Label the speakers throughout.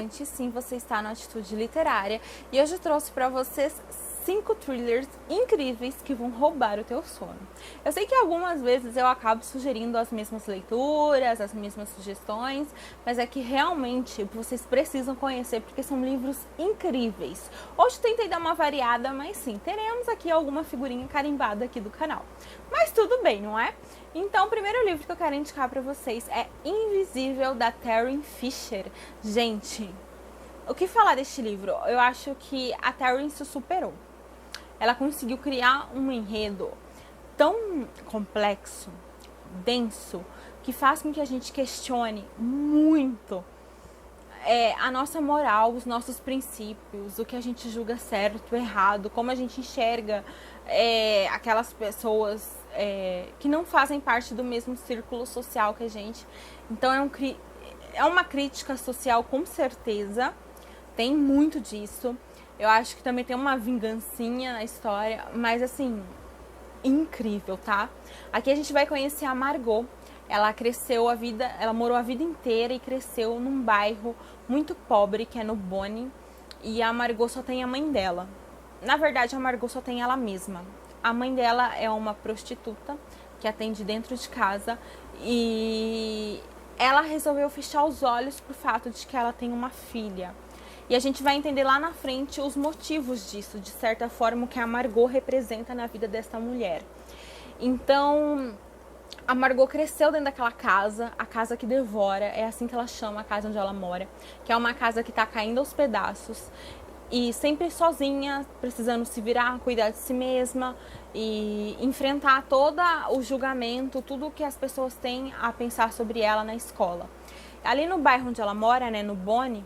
Speaker 1: estudante, sim, você está na Atitude Literária e hoje eu trouxe para vocês 5 thrillers incríveis que vão roubar o teu sono. Eu sei que algumas vezes eu acabo sugerindo as mesmas leituras, as mesmas sugestões, mas é que realmente vocês precisam conhecer porque são livros incríveis. Hoje tentei dar uma variada, mas sim, teremos aqui alguma figurinha carimbada aqui do canal. Mas tudo bem, não é? Então, o primeiro livro que eu quero indicar para vocês é Invisível, da Tarryn Fisher. Gente, o que falar deste livro? Eu acho que a Tarryn se superou. Ela conseguiu criar um enredo tão complexo, denso, que faz com que a gente questione muito a nossa moral, os nossos princípios, o que a gente julga certo, errado, como a gente enxerga aquelas pessoas que não fazem parte do mesmo círculo social que a gente. Então é uma crítica social, com certeza, tem muito disso. Eu acho que também tem uma vingancinha na história, mas assim, incrível, tá? Aqui a gente vai conhecer a Margot. Ela morou a vida inteira e cresceu num bairro muito pobre, que é no Bonny, e a Margot só tem a mãe dela. Na verdade, a Margot só tem ela mesma. A mãe dela é uma prostituta que atende dentro de casa e ela resolveu fechar os olhos pro fato de que ela tem uma filha. E a gente vai entender lá na frente os motivos disso, de certa forma, o que a Margot representa na vida dessa mulher. Então, a Margot cresceu dentro daquela casa, a casa que devora, é assim que ela chama a casa onde ela mora, que é uma casa que tá caindo aos pedaços, e sempre sozinha, precisando se virar, cuidar de si mesma e enfrentar todo o julgamento, tudo que as pessoas têm a pensar sobre ela na escola. Ali no bairro onde ela mora, né, no Bonny,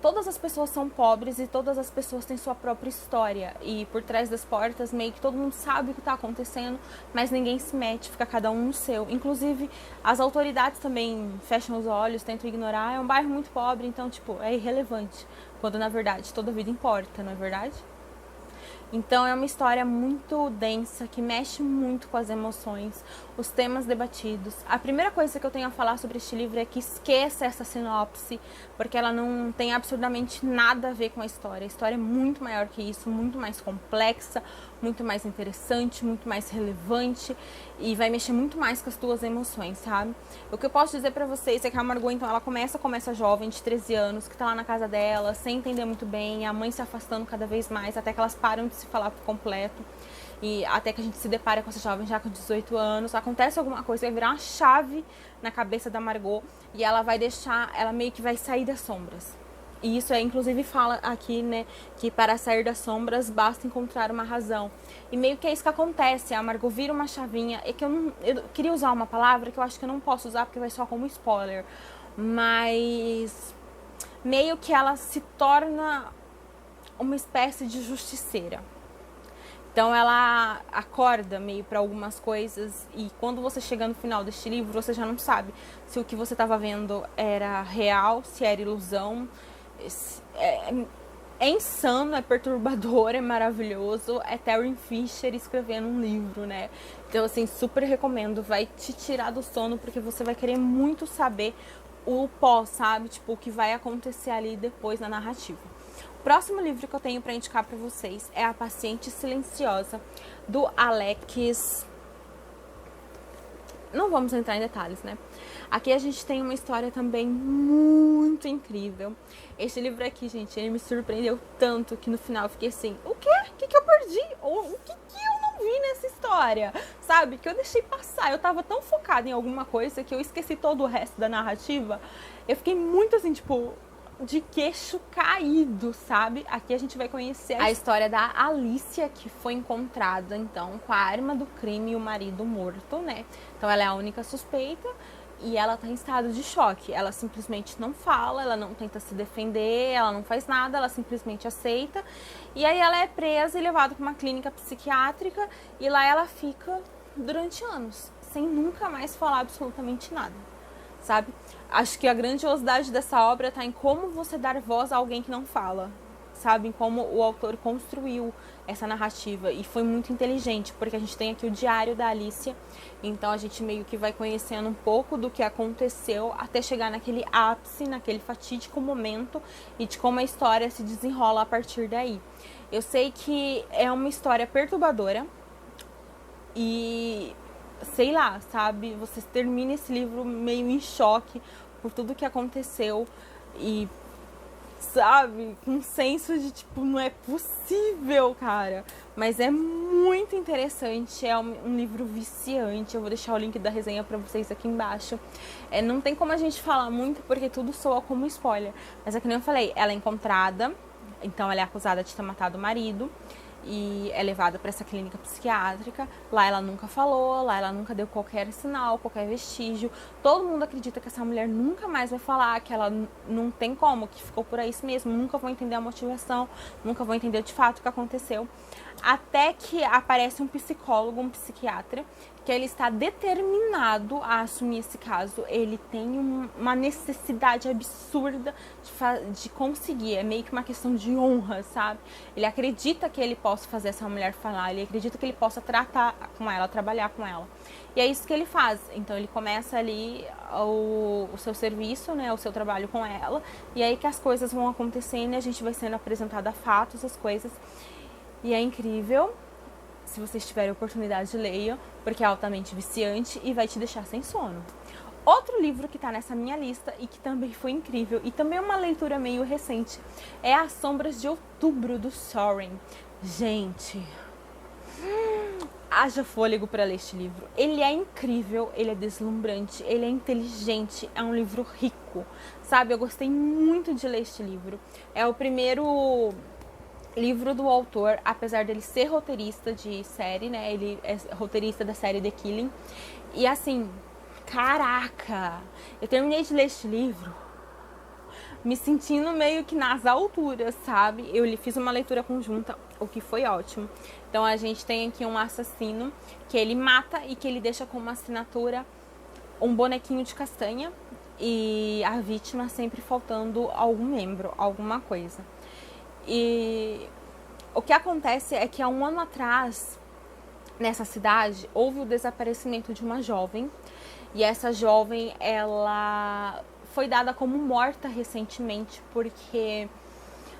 Speaker 1: todas as pessoas são pobres e todas as pessoas têm sua própria história. E por trás das portas, meio que todo mundo sabe o que está acontecendo, mas ninguém se mete, fica cada um no seu. Inclusive, as autoridades também fecham os olhos, tentam ignorar. É um bairro muito pobre, então, tipo, é irrelevante. Quando, na verdade, toda a vida importa, não é verdade? Então é uma história muito densa, que mexe muito com as emoções, os temas debatidos. A primeira coisa que eu tenho a falar sobre este livro é que esqueça essa sinopse, porque ela não tem absolutamente nada a ver com a história. A história é muito maior que isso, muito mais complexa, muito mais interessante, muito mais relevante e vai mexer muito mais com as tuas emoções, sabe? O que eu posso dizer pra vocês é que a Margot, então, ela começa jovem, de 13 anos, que tá lá na casa dela, sem entender muito bem, a mãe se afastando cada vez mais, até que elas param de se falar por completo. E até que a gente se depara com essa jovem já com 18 anos, acontece alguma coisa, vai virar uma chave na cabeça da Margot e ela meio que vai sair das sombras. E isso inclusive fala aqui, né, que para sair das sombras basta encontrar uma razão. E meio que é isso que acontece, a Margot vira uma chavinha, e que eu queria usar uma palavra que eu acho que eu não posso usar porque vai só como spoiler, mas meio que ela se torna uma espécie de justiceira. Então ela acorda meio para algumas coisas e quando você chega no final deste livro, você já não sabe se o que você estava vendo era real, se era ilusão. É insano, é perturbador, é maravilhoso. É Tarryn Fisher escrevendo um livro, né? Então, assim, super recomendo. Vai te tirar do sono porque você vai querer muito saber o pós, sabe? Tipo, o que vai acontecer ali depois na narrativa. O próximo livro que eu tenho para indicar para vocês é A Paciente Silenciosa, do Alex. Não vamos entrar em detalhes, né? Aqui a gente tem uma história também muito incrível. Este livro aqui, gente, ele me surpreendeu tanto que no final eu fiquei assim, o quê? O que eu perdi? O que eu não vi nessa história? Sabe? Que eu deixei passar. Eu tava tão focada em alguma coisa que eu esqueci todo o resto da narrativa. Eu fiquei muito assim, tipo, de queixo caído, sabe? Aqui a gente vai conhecer a história da Alicia, que foi encontrada, então, com a arma do crime e o marido morto, né? Então ela é a única suspeita e ela tá em estado de choque. Ela simplesmente não fala, ela não tenta se defender, ela não faz nada, ela simplesmente aceita. E aí ela é presa e levada para uma clínica psiquiátrica e lá ela fica durante anos, sem nunca mais falar absolutamente nada, sabe? Acho que a grandiosidade dessa obra tá em como você dar voz a alguém que não fala, sabe, em como o autor construiu essa narrativa. E foi muito inteligente, porque a gente tem aqui o diário da Alicia, então a gente meio que vai conhecendo um pouco do que aconteceu até chegar naquele ápice, naquele fatídico momento, e de como a história se desenrola a partir daí. Eu sei que é uma história perturbadora e, sei lá, sabe, você termina esse livro meio em choque por tudo que aconteceu e, sabe, com um senso de tipo, não é possível, cara. Mas é muito interessante, é um livro viciante. Eu vou deixar o link da resenha pra vocês aqui embaixo. Não tem como a gente falar muito porque tudo soa como spoiler. Mas é que nem eu falei, ela é encontrada, então ela é acusada de ter matado o marido e é levada para essa clínica psiquiátrica. Lá ela nunca falou, lá ela nunca deu qualquer sinal, qualquer vestígio. Todo mundo acredita que essa mulher nunca mais vai falar, que ela não tem como, que ficou por aí mesmo, nunca vão entender a motivação, nunca vão entender de fato o que aconteceu. Até que aparece um psicólogo, um psiquiatra, que ele está determinado a assumir esse caso. Ele tem uma necessidade absurda de conseguir. É meio que uma questão de honra, sabe? Ele acredita que ele possa fazer essa mulher falar. Ele acredita que ele possa tratar com ela, trabalhar com ela. E é isso que ele faz. Então ele começa ali o seu serviço, né? O seu trabalho com ela. E aí que as coisas vão acontecendo e a gente vai sendo apresentada fatos, as coisas. E é incrível. Se vocês tiverem oportunidade, leiam, porque é altamente viciante e vai te deixar sem sono. Outro livro que tá nessa minha lista e que também foi incrível e também é uma leitura meio recente é As Sombras de Outubro, do Soren. Gente, haja fôlego para ler este livro. Ele é incrível, ele é deslumbrante, ele é inteligente, é um livro rico, sabe? Eu gostei muito de ler este livro. É o primeiro livro do autor, apesar dele ser roteirista de série, né? Ele é roteirista da série The Killing. E assim, caraca! Eu terminei de ler este livro me sentindo meio que nas alturas, sabe? Eu fiz uma leitura conjunta, o que foi ótimo. Então a gente tem aqui um assassino que ele mata e que ele deixa como assinatura um bonequinho de castanha e a vítima sempre faltando algum membro, alguma coisa. E o que acontece é que há um ano atrás, nessa cidade, houve o desaparecimento de uma jovem. E essa jovem, ela foi dada como morta recentemente, porque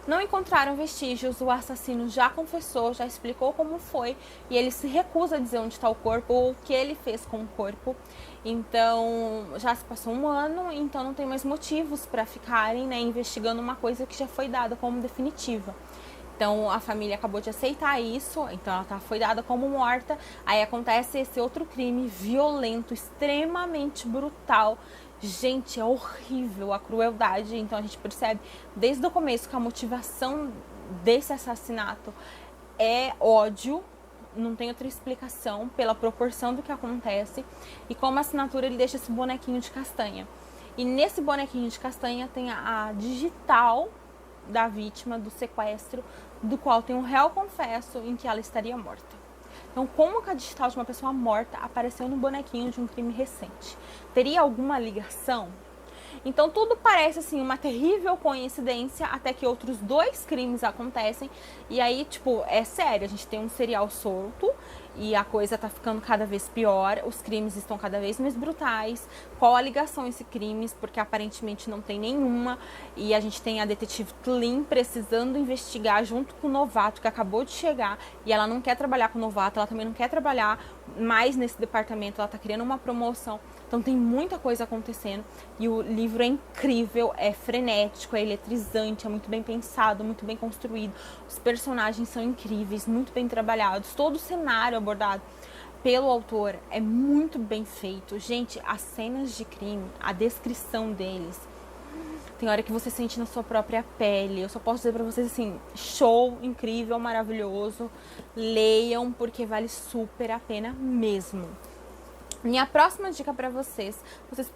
Speaker 1: não encontraram vestígios. O assassino já confessou, já explicou como foi, e ele se recusa a dizer onde está o corpo ou o que ele fez com o corpo. Então, já se passou um ano, então não tem mais motivos para ficarem, né, investigando uma coisa que já foi dada como definitiva. Então, a família acabou de aceitar isso, então ela foi dada como morta. Aí acontece esse outro crime violento, extremamente brutal. Gente, é horrível a crueldade. Então a gente percebe desde o começo que a motivação desse assassinato é ódio. Não tem outra explicação pela proporção do que acontece. E como assinatura ele deixa esse bonequinho de castanha. E nesse bonequinho de castanha tem a digital da vítima do sequestro, do qual tem um réu confesso em que ela estaria morta. Então, como que a digital de uma pessoa morta apareceu no bonequinho de um crime recente? Teria alguma ligação? Então, tudo parece, assim, uma terrível coincidência até que outros 2 crimes acontecem. E aí, tipo, é sério, a gente tem um serial solto e a coisa tá ficando cada vez pior. Os crimes estão cada vez mais brutais. Qual a ligação a esses crimes? Porque aparentemente não tem nenhuma. E a gente tem a detetive Clean precisando investigar junto com o novato que acabou de chegar. E ela não quer trabalhar com o novato, ela também não quer trabalhar mais nesse departamento. Ela tá querendo uma promoção. Então tem muita coisa acontecendo e o livro é incrível, é frenético, é eletrizante, é muito bem pensado, muito bem construído. Os personagens são incríveis, muito bem trabalhados, todo o cenário abordado pelo autor é muito bem feito. Gente, as cenas de crime, a descrição deles, tem hora que você sente na sua própria pele. Eu só posso dizer pra vocês assim, show, incrível, maravilhoso. Leiam porque vale super a pena mesmo. Minha próxima dica pra vocês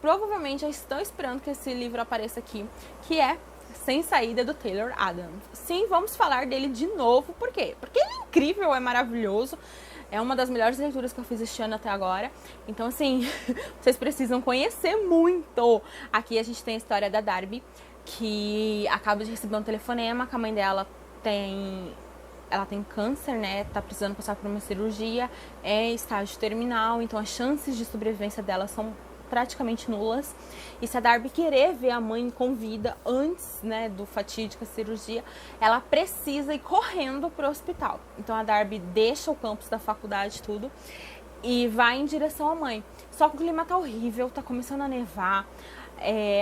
Speaker 1: provavelmente já estão esperando que esse livro apareça aqui, que é Sem Saída, do Taylor Adams. Sim, vamos falar dele de novo, por quê? Porque ele é incrível, é maravilhoso, é uma das melhores leituras que eu fiz este ano até agora, então assim, vocês precisam conhecer muito. Aqui a gente tem a história da Darby, que acaba de receber um telefonema, que a mãe dela ela tem câncer, né, tá precisando passar por uma cirurgia, é estágio terminal, então as chances de sobrevivência dela são praticamente nulas. E se a Darby querer ver a mãe com vida antes, né, do fatídica cirurgia, ela precisa ir correndo pro hospital. Então a Darby deixa o campus da faculdade, tudo, e vai em direção à mãe. Só que o clima tá horrível, tá começando a nevar,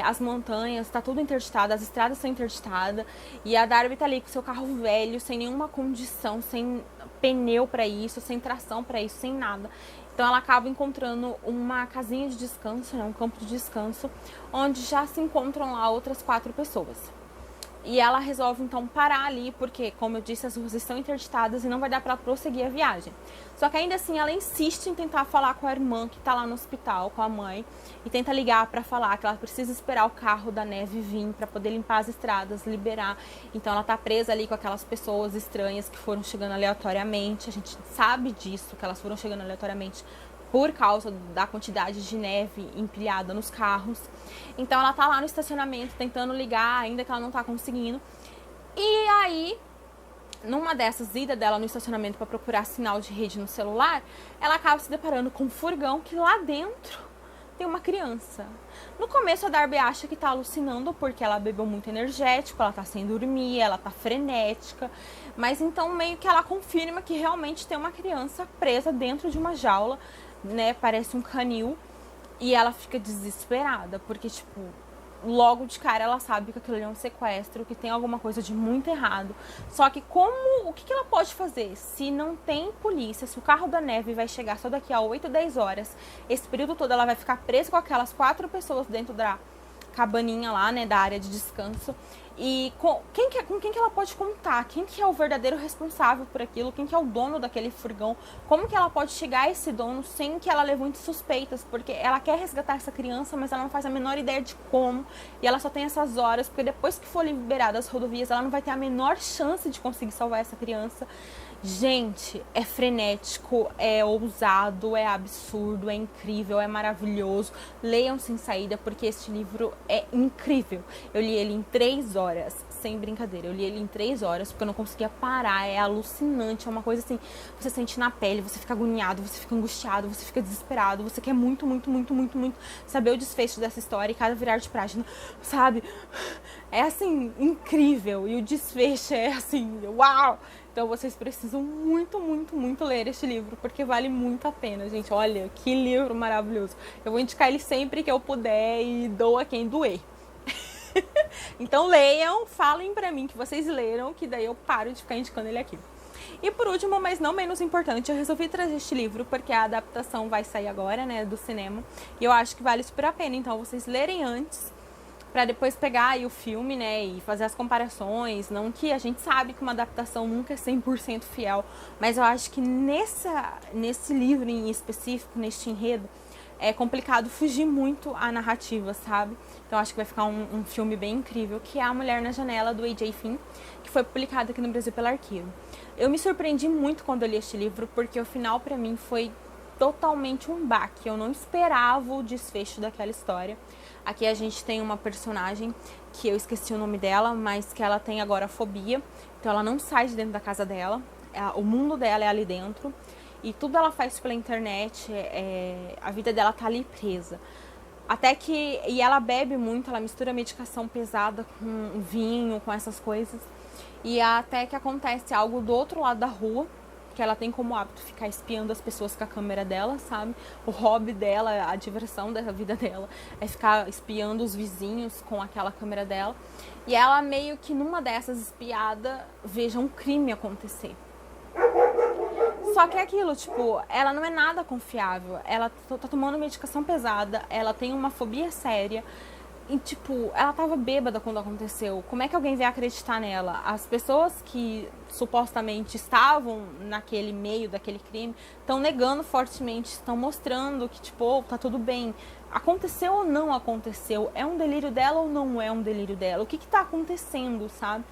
Speaker 1: as montanhas, tá tudo interditado, as estradas são interditadas, e a Darby tá ali com seu carro velho, sem nenhuma condição, sem pneu pra isso, sem tração pra isso, sem nada. Então ela acaba encontrando uma casinha de descanso, né, um campo de descanso, onde já se encontram lá outras 4 pessoas. E ela resolve então parar ali, porque, como eu disse, as ruas estão interditadas e não vai dar para ela prosseguir a viagem. Só que ainda assim ela insiste em tentar falar com a irmã que tá lá no hospital, com a mãe, e tenta ligar para falar que ela precisa esperar o carro da Neve vir para poder limpar as estradas, liberar. Então ela tá presa ali com aquelas pessoas estranhas que foram chegando aleatoriamente. A gente sabe disso, que elas foram chegando aleatoriamente por causa da quantidade de neve empilhada nos carros. Então ela tá lá no estacionamento tentando ligar, ainda que ela não tá conseguindo. E aí, numa dessas idas dela no estacionamento para procurar sinal de rede no celular, ela acaba se deparando com um furgão que lá dentro tem uma criança. No começo a Darby acha que tá alucinando porque ela bebeu muito energético, ela tá sem dormir, ela tá frenética. Mas então meio que ela confirma que realmente tem uma criança presa dentro de uma jaula, né, parece um canil, e ela fica desesperada, porque, tipo, logo de cara ela sabe que aquilo é um sequestro, que tem alguma coisa de muito errado. Só que o que ela pode fazer se não tem polícia, se o carro da Neve vai chegar só daqui a 8, 10 horas, esse período todo ela vai ficar presa com aquelas 4 pessoas dentro da cabaninha lá, né, da área de descanso. E com quem que ela pode contar? Quem que é o verdadeiro responsável por aquilo? Quem que é o dono daquele furgão? Como que ela pode chegar a esse dono sem que ela levante suspeitas? Porque ela quer resgatar essa criança, mas ela não faz a menor ideia de como. E ela só tem essas horas, porque depois que for liberada as rodovias, ela não vai ter a menor chance de conseguir salvar essa criança. Gente, é frenético, é ousado, é absurdo, é incrível, é maravilhoso. Leiam Sem Saída, porque este livro é incrível. Eu li ele em 3 horas, sem brincadeira. Eu li ele em 3 horas, porque eu não conseguia parar. É alucinante, é uma coisa assim, você sente na pele, você fica agoniado, você fica angustiado, você fica desesperado. Você quer muito, muito, muito, muito, muito saber o desfecho dessa história e cada virar de página, sabe? É assim, incrível. E o desfecho é assim, uau! Então vocês precisam muito, muito, muito ler este livro, porque vale muito a pena, gente. Olha, que livro maravilhoso. Eu vou indicar ele sempre que eu puder e doa quem doer. Então leiam, falem pra mim que vocês leram, que daí eu paro de ficar indicando ele aqui. E por último, mas não menos importante, eu resolvi trazer este livro porque a adaptação vai sair agora, né, do cinema. E eu acho que vale super a pena, então vocês lerem antes, pra depois pegar aí o filme, né, e fazer as comparações. Não que a gente sabe que uma adaptação nunca é 100% fiel, mas eu acho que nesse livro em específico, neste enredo, é complicado fugir muito a narrativa, sabe? Então acho que vai ficar um filme bem incrível, que é A Mulher na Janela, do A.J. Finn, que foi publicado aqui no Brasil pela Arquivo. Eu me surpreendi muito quando eu li este livro, porque o final pra mim foi totalmente um baque. Eu não esperava o desfecho daquela história. Aqui a gente tem uma personagem que eu esqueci o nome dela, mas que ela tem agora fobia. Então ela não sai de dentro da casa dela, o mundo dela é ali dentro. E tudo ela faz pela internet, a vida dela tá ali presa. Até que, e ela bebe muito, ela mistura medicação pesada com vinho, com essas coisas. E até que acontece algo do outro lado da rua, que ela tem como hábito ficar espiando as pessoas com a câmera dela, sabe? O hobby dela, a diversão da vida dela é ficar espiando os vizinhos com aquela câmera dela. E ela meio que numa dessas espiadas veja um crime acontecer. Só que é aquilo, tipo, ela não é nada confiável, ela tá tomando medicação pesada, ela tem uma fobia séria. E, tipo, ela tava bêbada quando aconteceu. Como é que alguém vai acreditar nela? As pessoas que supostamente estavam naquele meio daquele crime estão negando fortemente, estão mostrando que, tipo, oh, tá tudo bem. Aconteceu ou não aconteceu? É um delírio dela ou não é um delírio dela? O que tá acontecendo, sabe?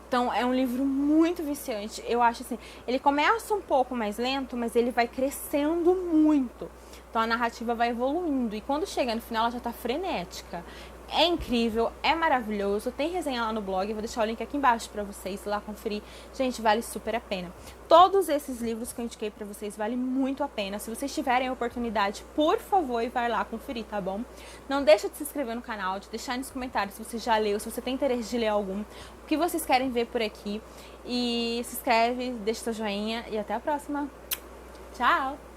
Speaker 1: Então, é um livro muito viciante. Eu acho assim, ele começa um pouco mais lento, mas ele vai crescendo muito. Então, a narrativa vai evoluindo. E quando chega no final, ela já tá frenética. É incrível, é maravilhoso, tem resenha lá no blog, vou deixar o link aqui embaixo pra vocês ir lá conferir. Gente, vale super a pena. Todos esses livros que eu indiquei pra vocês valem muito a pena. Se vocês tiverem a oportunidade, por favor, vai lá conferir, tá bom? Não deixa de se inscrever no canal, de deixar nos comentários se você já leu, se você tem interesse de ler algum, o que vocês querem ver por aqui. E se inscreve, deixa seu joinha e até a próxima. Tchau!